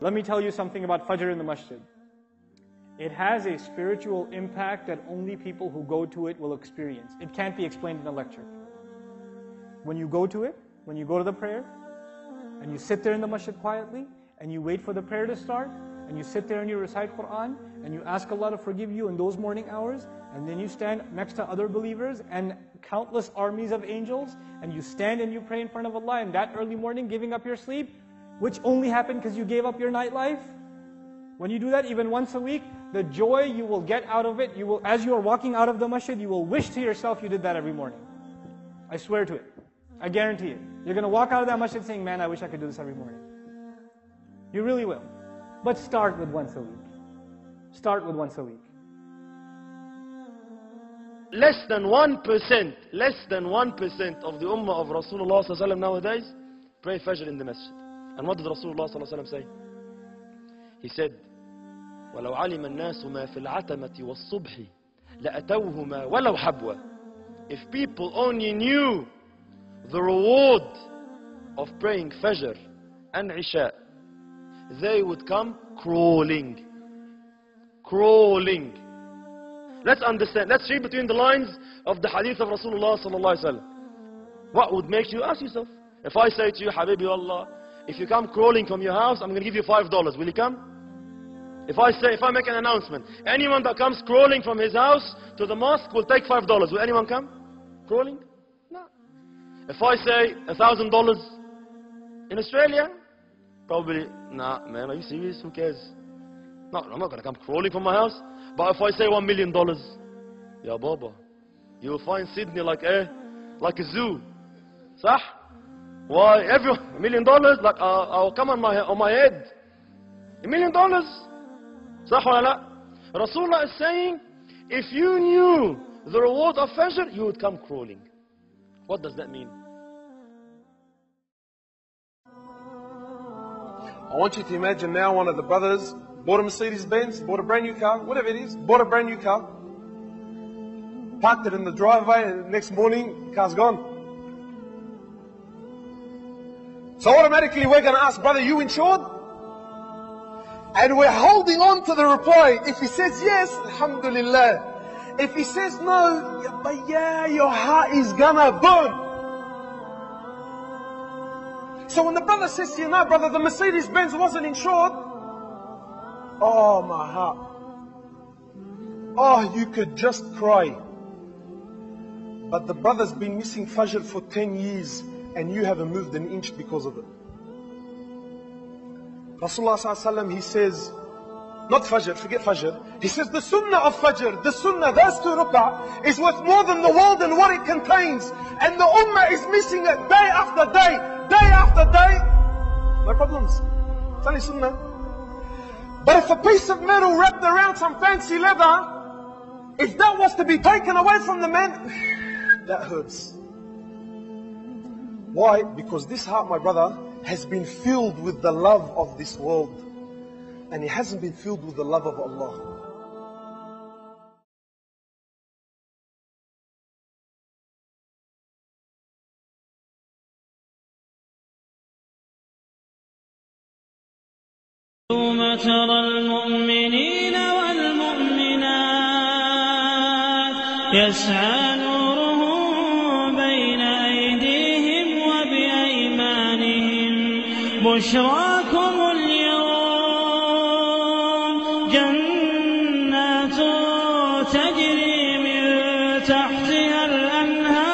Let me tell you something about Fajr in the masjid. It has a spiritual impact that only people who go to it will experience. It can't be explained in a lecture. When you go to it, when you go to the prayer, and you sit there in the masjid quietly, and you wait for the prayer to start, and you sit there and you recite Quran, and you ask Allah to forgive you in those morning hours, and then you stand next to other believers and countless armies of angels, and you stand and you pray in front of Allah in that early morning, giving up your sleep, which only happened because you gave up your nightlife. When you do that even once a week, the joy you will get out of it, you will, as you are walking out of the masjid, you will wish to yourself you did that every morning. I swear to it. I guarantee it. You're going to walk out of that masjid saying, man, I wish I could do this every morning. You really will. But start with once a week. Start with once a week. Less than 1% of the ummah of Rasulullah sallallahu alaihi wasallam nowadays pray Fajr in the masjid. And what did Rasulullah sallallahu alaihi wasallam say? He said, وَلَوْ عَلِمَ النَّاسُ مَا فِي الْعَتَمَةِ وَالصُّبْحِ لَأَتَوْهُمَا وَلَوْ حَبْوَ. If people only knew the reward of praying Fajr and Isha, they would come crawling. Crawling. Let's understand. Let's read between the lines of the hadith of Rasulullah sallallahu alaihi wasallam. What would make you ask yourself? If I say to you, Habibi Allah, if you come crawling from your house, I'm going to give you $5. Will you come? If I make an announcement, anyone that comes crawling from his house to the mosque will take $5. Will anyone come? Crawling? No. If I say $1,000 in Australia, probably, nah, man, are you serious? Who cares? No, I'm not going to come crawling from my house. But if I say $1 million, ya Baba, you will find Sydney like a zoo. Sah? Why? Everyone, $1 million, like I'll come on my head. $1 million? Sah wala la? Rasulullah is saying, if you knew the reward of Fajr, you would come crawling. What does that mean? I want you to imagine now one of the brothers bought a Mercedes-Benz, bought a brand new car, whatever it is, bought a brand new car, parked it in the driveway, and the next morning, the car's gone. So automatically we're going to ask, brother, you insured? And we're holding on to the reply. If he says yes, alhamdulillah. If he says no, but yeah, your heart is gonna burn. So when the brother says to you, no brother, the Mercedes-Benz wasn't insured. Oh, my heart. Oh, you could just cry. But the brother's been missing Fajr for 10 years and you haven't moved an inch because of it. Rasulullah sallallahu alaihi wasallam, he says, not Fajr, forget Fajr. He says the sunnah of Fajr, the sunnah, those 2 rak'ah, is worth more than the world and what it contains. And the ummah is missing it day after day, day after day. No problems. It's only sunnah. But if a piece of metal wrapped around some fancy leather, if that was to be taken away from the man, that hurts. Why? Because this heart, my brother, has been filled with the love of this world. And it hasn't been filled with the love of Allah. يوم ترى المؤمنين والمؤمنات يسعى نورهم بين أيديهم وبأيمانهم بشراكم اليوم جنات تجري من تحتها الأنهار